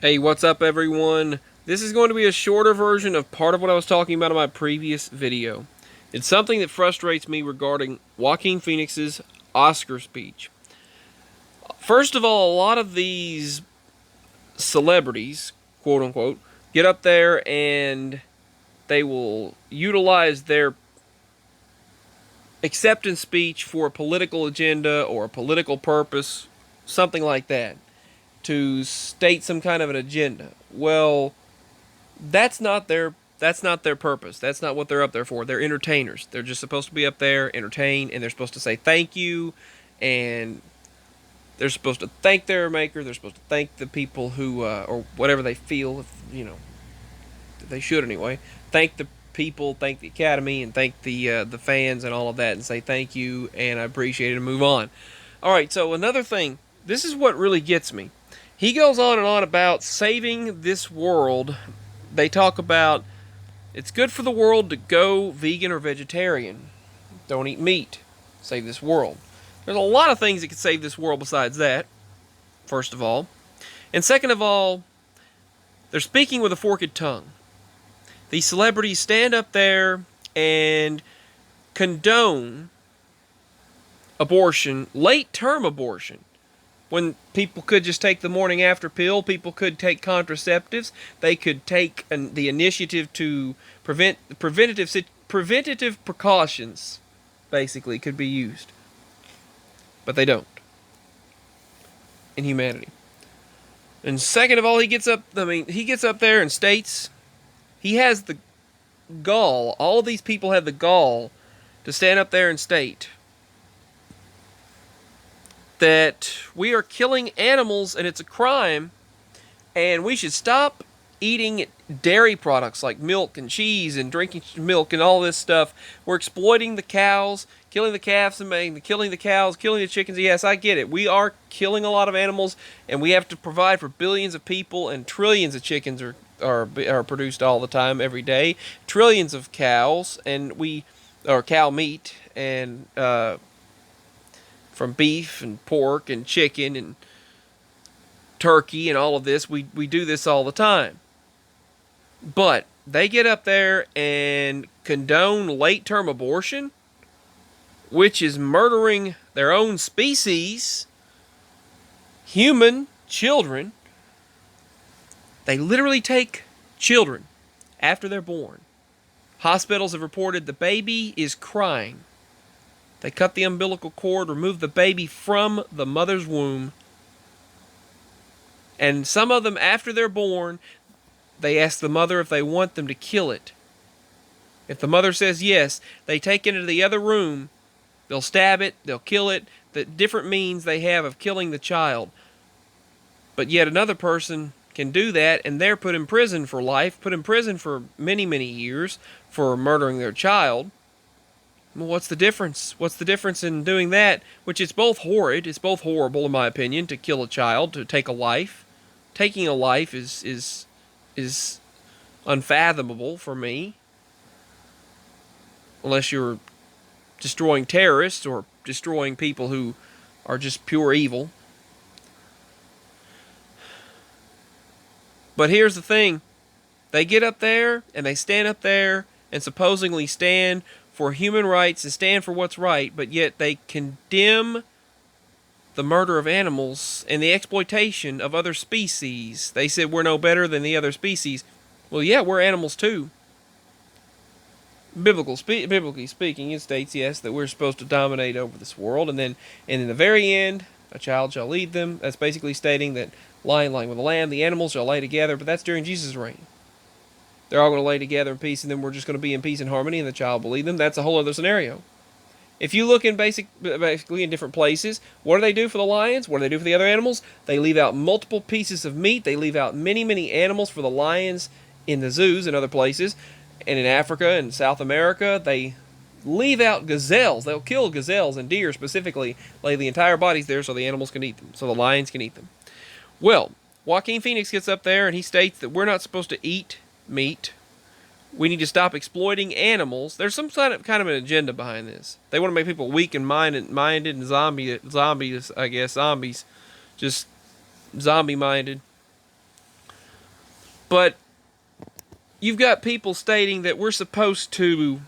Hey, what's up everyone? This is going to be a shorter version of part of what I was talking about in my previous video. It's something that frustrates me regarding Joaquin Phoenix's Oscar speech. First of all, a lot of these celebrities, quote unquote, get up there and they will utilize their acceptance speech for a political agenda or a political purpose, something like that, to state some kind of an agenda. Well, that's not their purpose. That's not what they're up there for. They're entertainers. They're just supposed to be up there, entertain, and they're supposed to say thank you, and they're supposed to thank their maker. They're supposed to thank the people who, or whatever they feel, if, they should anyway. Thank the people, thank the Academy, and thank the fans and all of that, and say thank you and I appreciate it and move on. All right. So another thing, this is what really gets me. He goes on and on about saving this world. They talk about it's good for the world to go vegan or vegetarian. Don't eat meat. Save this world. There's a lot of things that could save this world besides that, first of all. And second of all, they're speaking with a forked tongue. These celebrities stand up there and condone abortion, late term abortion. When people could just take the morning after pill, people could take contraceptives, they could take the initiative to preventative precautions, basically, could be used. But they don't in humanity. And second of all, he gets up there and states he has the gall, all of these people have the gall to stand up there and state that we are killing animals and it's a crime and we should stop eating dairy products like milk and cheese and drinking milk and all this stuff. We're exploiting the cows, killing the calves and killing the cows, killing the chickens. Yes, I get it. We are killing a lot of animals and we have to provide for billions of people, and trillions of chickens are produced all the time every day. Trillions of cows or cow meat and from beef and pork and chicken and turkey and all of this. We do this all the time. But they get up there and condone late term abortion, which is murdering their own species, human children. They literally take children after they're born. Hospitals have reported the baby is crying. They cut the umbilical cord, remove the baby from the mother's womb, and some of them, after they're born, they ask the mother if they want them to kill it. If the mother says yes, they take it into the other room. They'll stab it, they'll kill it, the different means they have of killing the child. But yet another person can do that, and they're put in prison for life, put in prison for many, many years for murdering their child. Well, what's the difference? What's the difference in doing that? Which is both horrid, it's both horrible in my opinion, to kill a child, to take a life. Taking a life is unfathomable for me. Unless you're destroying terrorists or destroying people who are just pure evil. But here's the thing. They get up there and they stand up there and supposedly stand for human rights and stand for what's right, but yet they condemn the murder of animals and the exploitation of other species. They said we're no better than the other species. Well, yeah, we're animals too. Biblically speaking, it states, yes, that we're supposed to dominate over this world, and in the very end, a child shall lead them. That's basically stating that lion lying with the lamb, the animals shall lay together, but that's during Jesus' reign. They're all going to lay together in peace, and then we're just going to be in peace and harmony, and the child will lead them. That's a whole other scenario. If you look in basically in different places, what do they do for the lions? What do they do for the other animals? They leave out multiple pieces of meat. They leave out many, many animals for the lions in the zoos and other places. And in Africa and South America, they leave out gazelles. They'll kill gazelles and deer specifically, lay the entire bodies there so the animals can eat them, so the lions can eat them. Well, Joaquin Phoenix gets up there and he states that we're not supposed to eat meat. We need to stop exploiting animals. There's some kind of an agenda behind this. They want to make people weak and minded and zombies, I guess, zombies, just zombie minded. But you've got people stating that we're supposed to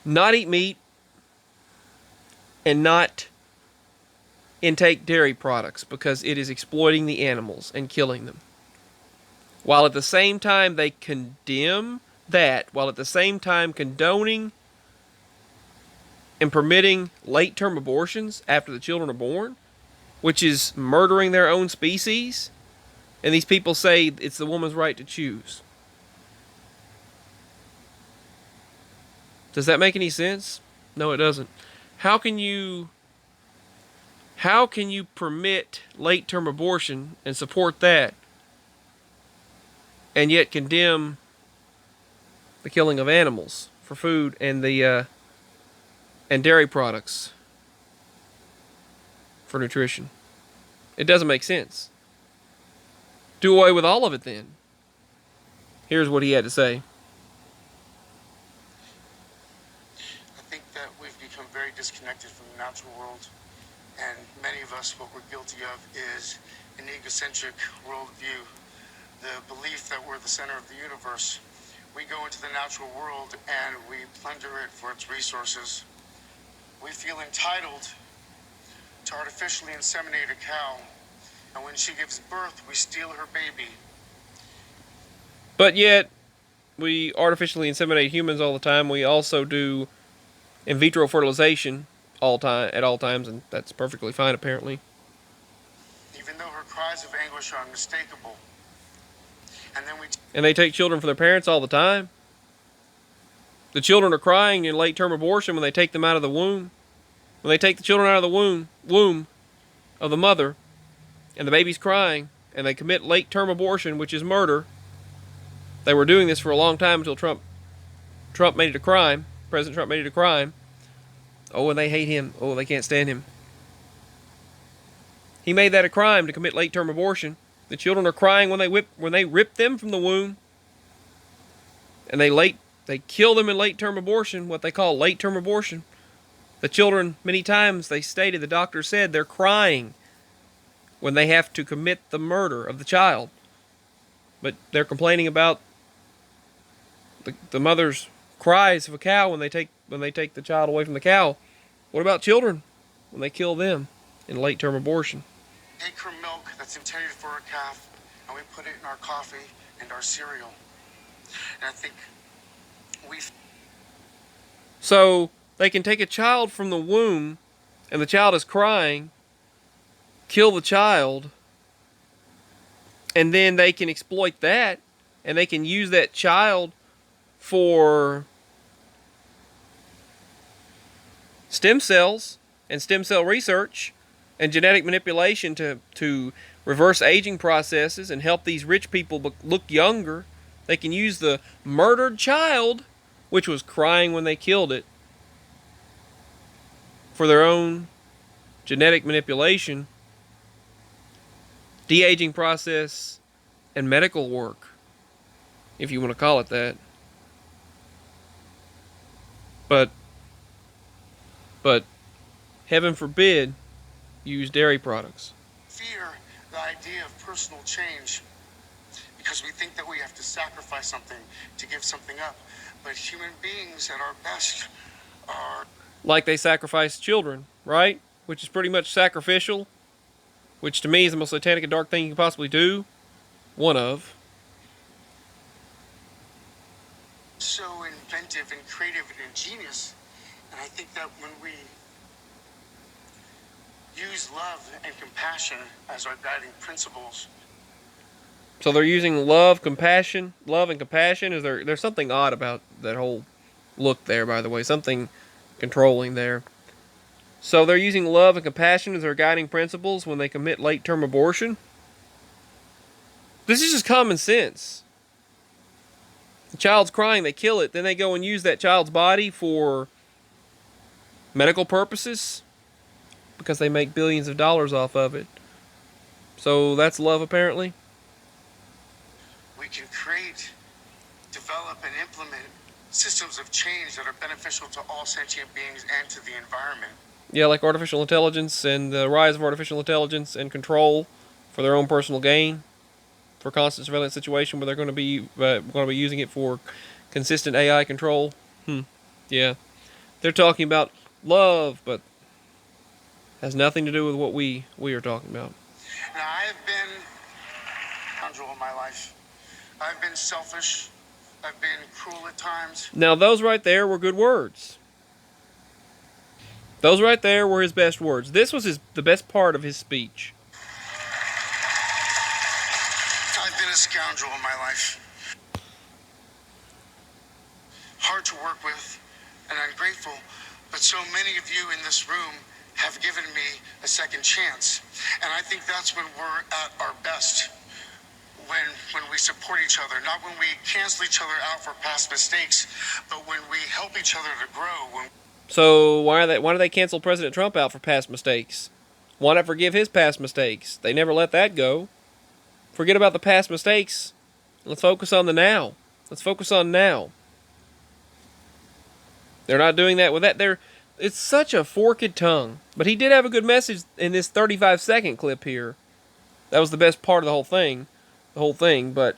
not eat meat and not intake dairy products because it is exploiting the animals and killing them. While at the same time they condemn that, while at the same time condoning and permitting late-term abortions after the children are born, which is murdering their own species, and these people say it's the woman's right to choose. Does that make any sense? No, it doesn't. How can you permit late-term abortion and support that and yet condemn the killing of animals for food and the and dairy products for nutrition? It doesn't make sense. Do away with all of it then. Here's what he had to say. I think that we've become very disconnected from the natural world, and many of us, what we're guilty of is an egocentric worldview, the belief that we're the center of the universe. We go into the natural world and we plunder it for its resources. We feel entitled to artificially inseminate a cow, and when she gives birth, we steal her baby. But yet, we artificially inseminate humans all the time. We also do in vitro fertilization at all times, and that's perfectly fine apparently. Even though her cries of anguish are unmistakable. And they take children from their parents all the time. The children are crying in late-term abortion when they take them out of the womb. When they take the children out of the womb of the mother, and the baby's crying, and they commit late-term abortion, which is murder. They were doing this for a long time until Trump made it a crime. President Trump made it a crime. Oh, and they hate him. Oh, they can't stand him. He made that a crime to commit late-term abortion. The children are crying when they rip them from the womb, and they kill them in late-term abortion, what they call late-term abortion. The children, many times the doctor said, they're crying when they have to commit the murder of the child. But they're complaining about the mother's cries of a cow when they take the child away from the cow. What about children when they kill them in late-term abortion? Take her milk that's intended for a calf, and we put it in our coffee and our cereal. And I think So they can take a child from the womb, and the child is crying, kill the child, and then they can exploit that, and they can use that child for stem cells and stem cell research and genetic manipulation to reverse aging processes and help these rich people look younger. They can use the murdered child, which was crying when they killed it, for their own genetic manipulation, de-aging process, and medical work, if you want to call it that. But heaven forbid, use dairy products. Fear the idea of personal change because we think that we have to sacrifice something to give something up. But human beings at our best are... Like they sacrifice children, right? Which is pretty much sacrificial, which to me is the most satanic and dark thing you can possibly do. One of. So inventive and creative and ingenious. And I think that when we use love and compassion as our guiding principles. So they're using love, compassion. Love and compassion. There's something odd about that whole look there, by the way. Something controlling there. So they're using love and compassion as their guiding principles when they commit late-term abortion. This is just common sense. The child's crying, they kill it, then they go and use that child's body for medical purposes because they make billions of dollars off of it. So that's love, apparently. We can create, develop, and implement systems of change that are beneficial to all sentient beings and to the environment. Yeah, like artificial intelligence and the rise of artificial intelligence and control for their own personal gain, for constant surveillance situation where they're going to be using it for consistent AI control. Yeah, they're talking about love, but has nothing to do with what we are talking about. Now, I have been scoundrel in my life. I've been selfish. I've been cruel at times. Now, those right there were good words. Those right there were his best words. This was the best part of his speech. I've been a scoundrel in my life. Hard to work with and ungrateful, but so many of you in this room have given me a second chance. And I think that's when we're at our best. When we support each other, not when we cancel each other out for past mistakes, but when we help each other to grow. So why do they cancel President Trump out for past mistakes? Why not forgive his past mistakes? They never let that go. Forget about the past mistakes. Let's focus on the now. Let's focus on now. They're not doing that with that. It's such a forked tongue. But he did have a good message in this 35-second clip here. That was the best part of the whole thing. But